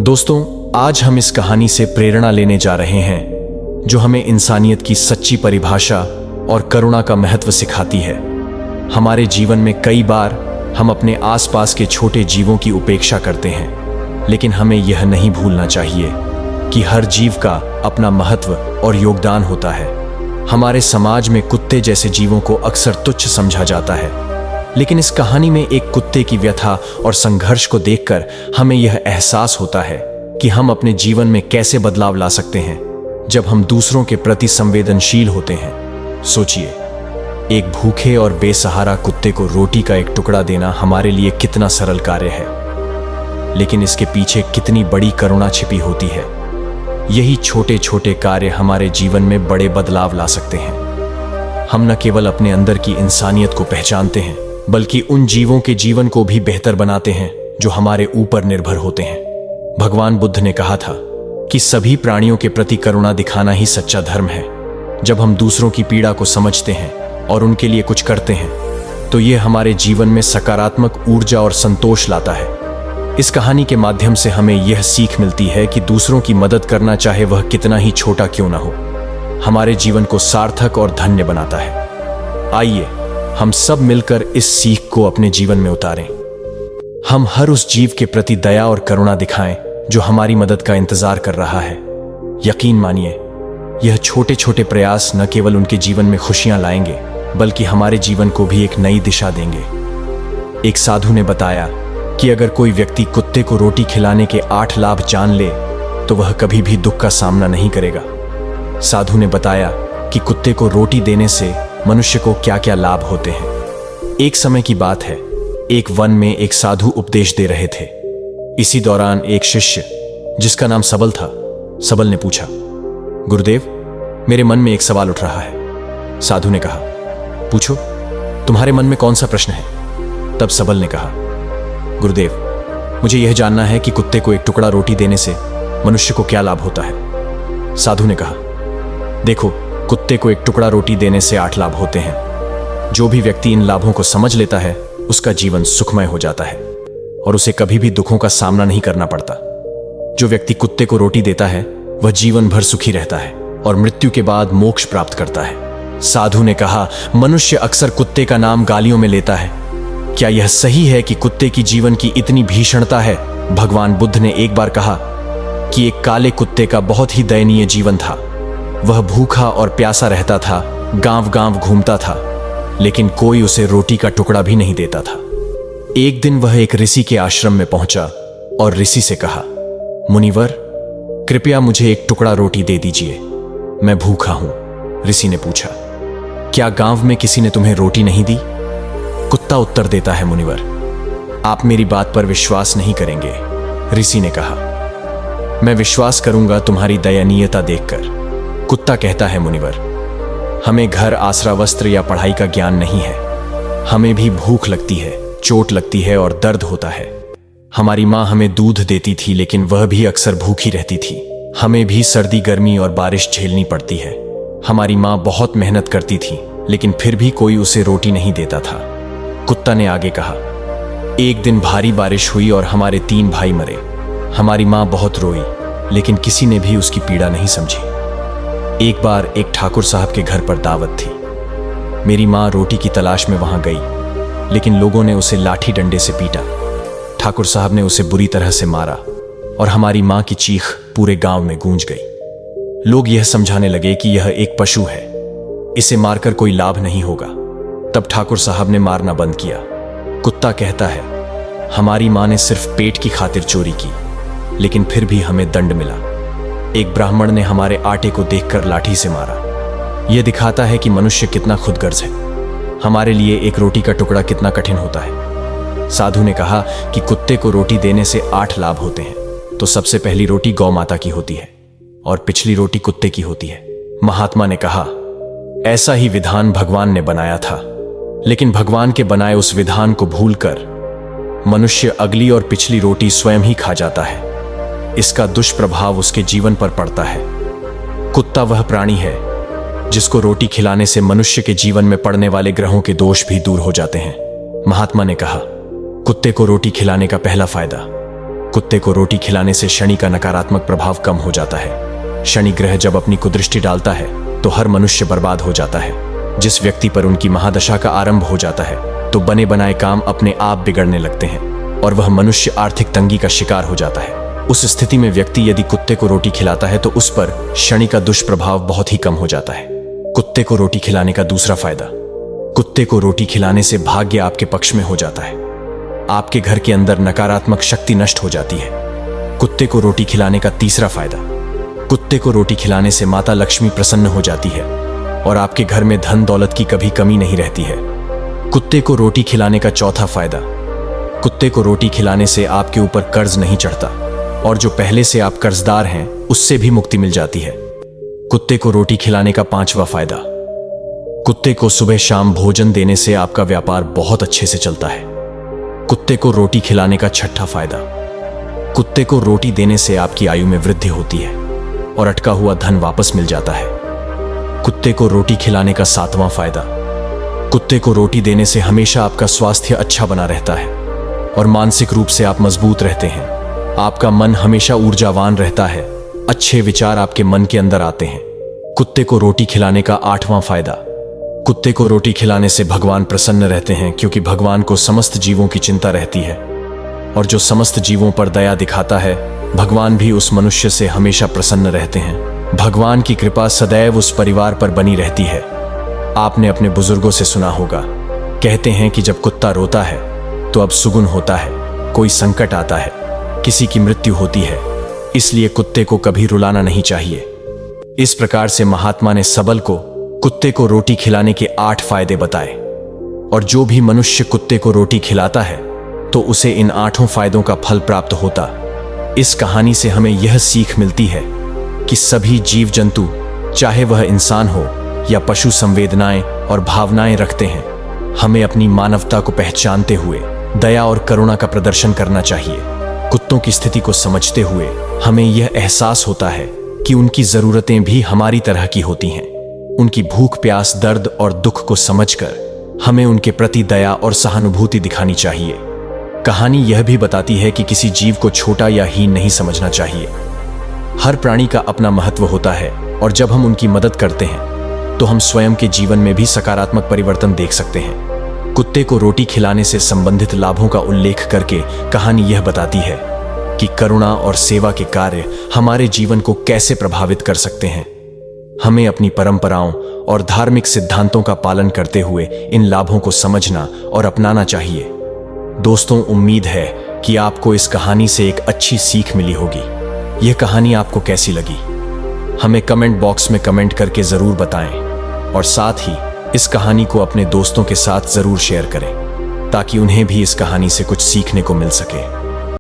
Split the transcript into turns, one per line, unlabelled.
दोस्तों, आज हम इस कहानी से प्रेरणा लेने जा रहे हैं जो हमें इंसानियत की सच्ची परिभाषा और करुणा का महत्व सिखाती है। हमारे जीवन में कई बार हम अपने आसपास के छोटे जीवों की उपेक्षा करते हैं, लेकिन हमें यह नहीं भूलना चाहिए कि हर जीव का अपना महत्व और योगदान होता है। हमारे समाज में कुत्ते जैसे जीवों को अक्सर तुच्छ समझा जाता है, लेकिन इस कहानी में एक कुत्ते की व्यथा और संघर्ष को देखकर हमें यह एहसास होता है कि हम अपने जीवन में कैसे बदलाव ला सकते हैं जब हम दूसरों के प्रति संवेदनशील होते हैं। सोचिए, एक भूखे और बेसहारा कुत्ते को रोटी का एक टुकड़ा देना हमारे लिए कितना सरल कार्य है, लेकिन इसके पीछे कितनी बड़ी करुणा छिपी होती है। यही छोटे छोटे कार्य हमारे जीवन में बड़े बदलाव ला सकते हैं। हम न केवल अपने अंदर की इंसानियत को पहचानते हैं, बल्कि उन जीवों के जीवन को भी बेहतर बनाते हैं जो हमारे ऊपर निर्भर होते हैं। भगवान बुद्ध ने कहा था कि सभी प्राणियों के प्रति करुणा दिखाना ही सच्चा धर्म है। जब हम दूसरों की पीड़ा को समझते हैं और उनके लिए कुछ करते हैं, तो यह हमारे जीवन में सकारात्मक ऊर्जा और संतोष लाता है। इस कहानी के माध्यम से हमें यह सीख मिलती है कि दूसरों की मदद करना, चाहे वह कितना ही छोटा क्यों ना हो, हमारे जीवन को सार्थक और धन्य बनाता है। आइए हम सब मिलकर इस सीख को अपने जीवन में उतारें। हम हर उस जीव के प्रति दया और करुणा दिखाएं जो हमारी मदद का इंतजार कर रहा है। यकीन मानिए, यह छोटे छोटे प्रयास न केवल उनके जीवन में खुशियां लाएंगे, बल्कि हमारे जीवन को भी एक नई दिशा देंगे। एक साधु ने बताया कि अगर कोई व्यक्ति कुत्ते को रोटी खिलाने के 8 लाभ जान ले, तो वह कभी भी दुख का सामना नहीं करेगा। साधु ने बताया कि कुत्ते को रोटी देने से मनुष्य को क्या क्या लाभ होते हैं। एक समय की बात है, एक वन में एक साधु उपदेश दे रहे थे। इसी दौरान एक शिष्य जिसका नाम सबल था, सबल ने पूछा, गुरुदेव, मेरे मन में एक सवाल उठ रहा है। साधु ने कहा, पूछो, तुम्हारे मन में कौन सा प्रश्न है? तब सबल ने कहा, गुरुदेव, मुझे यह जानना है कि कुत्ते को एक टुकड़ा रोटी देने से मनुष्य को क्या लाभ होता है। साधु ने कहा, देखो, कुत्ते को एक टुकड़ा रोटी देने से 8 लाभ होते हैं। जो भी व्यक्ति इन लाभों को समझ लेता है, उसका जीवन सुखमय हो जाता है और उसे कभी भी दुखों का सामना नहीं करना पड़ता। जो व्यक्ति कुत्ते को रोटी देता है, वह जीवन भर सुखी रहता है और मृत्यु के बाद मोक्ष प्राप्त करता है। साधु ने कहा, मनुष्य अक्सर कुत्ते का नाम गालियों में लेता है। क्या यह सही है कि कुत्ते की जीवन की इतनी भीषणता है? भगवान बुद्ध ने एक बार कहा कि एक काले कुत्ते का बहुत ही दयनीय जीवन था। वह भूखा और प्यासा रहता था, गांव गांव घूमता था, लेकिन कोई उसे रोटी का टुकड़ा भी नहीं देता था। एक दिन वह एक ऋषि के आश्रम में पहुंचा और ऋषि से कहा, मुनिवर, कृपया मुझे एक टुकड़ा रोटी दे दीजिए, मैं भूखा हूं। ऋषि ने पूछा, क्या गांव में किसी ने तुम्हें रोटी नहीं दी? कुत्ता उत्तर देता है, मुनिवर, आप मेरी बात पर विश्वास नहीं करेंगे। ऋषि ने कहा, मैं विश्वास करूंगा तुम्हारी दयनीयता देखकर। कुत्ता कहता है, मुनिवर, हमें घर, आसरा, वस्त्र या पढ़ाई का ज्ञान नहीं है। हमें भी भूख लगती है, चोट लगती है और दर्द होता है। हमारी माँ हमें दूध देती थी, लेकिन वह भी अक्सर भूखी रहती थी। हमें भी सर्दी, गर्मी और बारिश झेलनी पड़ती है। हमारी माँ बहुत मेहनत करती थी, लेकिन फिर भी कोई उसे रोटी नहीं देता था। कुत्ता ने आगे कहा, एक दिन भारी बारिश हुई और हमारे 3 भाई मरे। हमारी माँ बहुत रोई, लेकिन किसी ने भी उसकी पीड़ा नहीं समझी। एक बार एक ठाकुर साहब के घर पर दावत थी। मेरी माँ रोटी की तलाश में वहां गई, लेकिन लोगों ने उसे लाठी डंडे से पीटा। ठाकुर साहब ने उसे बुरी तरह से मारा और हमारी माँ की चीख पूरे गांव में गूंज गई। लोग यह समझाने लगे कि यह एक पशु है, इसे मारकर कोई लाभ नहीं होगा। तब ठाकुर साहब ने मारना बंद किया। कुत्ता कहता है, हमारी माँ ने सिर्फ पेट की खातिर चोरी की, लेकिन फिर भी हमें दंड मिला। एक ब्राह्मण ने हमारे आटे को देखकर लाठी से मारा। यह दिखाता है कि मनुष्य कितना खुदगर्ज है। हमारे लिए एक रोटी का टुकड़ा कितना कठिन होता है। साधु ने कहा कि कुत्ते को रोटी देने से 8 लाभ होते हैं, तो सबसे पहली रोटी गौ माता की होती है और पिछली रोटी कुत्ते की होती है। महात्मा ने कहा, ऐसा ही विधान भगवान ने बनाया था, लेकिन भगवान के बनाए उस विधान को भूलकर मनुष्य अगली और पिछली रोटी स्वयं ही खा जाता है। इसका दुष्प्रभाव उसके जीवन पर पड़ता है। कुत्ता वह प्राणी है जिसको रोटी खिलाने से मनुष्य के जीवन में पड़ने वाले ग्रहों के दोष भी दूर हो जाते हैं। महात्मा ने कहा, कुत्ते को रोटी खिलाने का पहला फायदा, कुत्ते को रोटी खिलाने से शनि का नकारात्मक प्रभाव कम हो जाता है। शनि ग्रह जब अपनी कुदृष्टि डालता है तो हर मनुष्य बर्बाद हो जाता है। जिस व्यक्ति पर उनकी महादशा का आरंभ हो जाता है तो बने बनाए काम अपने आप बिगड़ने लगते हैं और वह मनुष्य आर्थिक तंगी का शिकार हो जाता है। उस स्थिति में व्यक्ति यदि कुत्ते को रोटी खिलाता है तो उस पर शनि का दुष्प्रभाव बहुत ही कम हो जाता है। कुत्ते को रोटी खिलाने का दूसरा फायदा, कुत्ते को रोटी खिलाने से भाग्य आपके पक्ष में हो जाता है। आपके घर के अंदर नकारात्मक शक्ति नष्ट हो जाती है। कुत्ते को रोटी खिलाने का तीसरा फायदा, कुत्ते को रोटी खिलाने से माता लक्ष्मी प्रसन्न हो जाती है और आपके घर में धन दौलत की कभी कमी नहीं रहती है। कुत्ते को रोटी खिलाने का चौथा फायदा, कुत्ते को रोटी खिलाने से आपके ऊपर कर्ज नहीं चढ़ता और जो पहले से आप कर्जदार हैं उससे भी मुक्ति मिल जाती है। कुत्ते को रोटी खिलाने का पांचवा फायदा, कुत्ते को सुबह शाम भोजन देने से आपका व्यापार बहुत अच्छे से चलता है। कुत्ते को रोटी खिलाने का छठा फायदा, कुत्ते को रोटी देने से आपकी आयु में वृद्धि होती है और अटका हुआ धन वापस मिल जाता है। कुत्ते को रोटी खिलाने का सातवां फायदा, कुत्ते को रोटी देने से हमेशा आपका स्वास्थ्य अच्छा बना रहता है और मानसिक रूप से आप मजबूत रहते हैं। आपका मन हमेशा ऊर्जावान रहता है, अच्छे विचार आपके मन के अंदर आते हैं। कुत्ते को रोटी खिलाने का आठवां फायदा, कुत्ते को रोटी खिलाने से भगवान प्रसन्न रहते हैं क्योंकि भगवान को समस्त जीवों की चिंता रहती है और जो समस्त जीवों पर दया दिखाता है भगवान भी उस मनुष्य से हमेशा प्रसन्न रहते हैं। भगवान की कृपा सदैव उस परिवार पर बनी रहती है। आपने अपने बुजुर्गों से सुना होगा, कहते हैं कि जब कुत्ता रोता है तो अब सुगुन होता है, कोई संकट आता है, किसी की मृत्यु होती है, इसलिए कुत्ते को कभी रुलाना नहीं चाहिए। इस प्रकार से महात्मा ने सबल को कुत्ते को रोटी खिलाने के 8 फायदे बताए और जो भी मनुष्य कुत्ते को रोटी खिलाता है तो उसे इन 8 फायदों का फल प्राप्त होता। इस कहानी से हमें यह सीख मिलती है कि सभी जीव जंतु, चाहे वह इंसान हो या पशु, संवेदनाएं और भावनाएं रखते हैं। हमें अपनी मानवता को पहचानते हुए दया और करुणा का प्रदर्शन करना चाहिए। कुत्तों की स्थिति को समझते हुए हमें यह एहसास होता है कि उनकी जरूरतें भी हमारी तरह की होती हैं। उनकी भूख, प्यास, दर्द और दुख को समझकर हमें उनके प्रति दया और सहानुभूति दिखानी चाहिए। कहानी यह भी बताती है कि किसी जीव को छोटा या हीन नहीं समझना चाहिए। हर प्राणी का अपना महत्व होता है और जब हम उनकी मदद करते हैं तो हम स्वयं के जीवन में भी सकारात्मक परिवर्तन देख सकते हैं। कुत्ते को रोटी खिलाने से संबंधित लाभों का उल्लेख करके कहानी यह बताती है कि करुणा और सेवा के कार्य हमारे जीवन को कैसे प्रभावित कर सकते हैं। हमें अपनी परंपराओं और धार्मिक सिद्धांतों का पालन करते हुए इन लाभों को समझना और अपनाना चाहिए। दोस्तों, उम्मीद है कि आपको इस कहानी से एक अच्छी सीख मिली होगी। यह कहानी आपको कैसी लगी हमें कमेंट बॉक्स में कमेंट करके जरूर बताएं और साथ ही इस कहानी को अपने दोस्तों के साथ जरूर शेयर करें ताकि उन्हें भी इस कहानी से कुछ सीखने को मिल सके।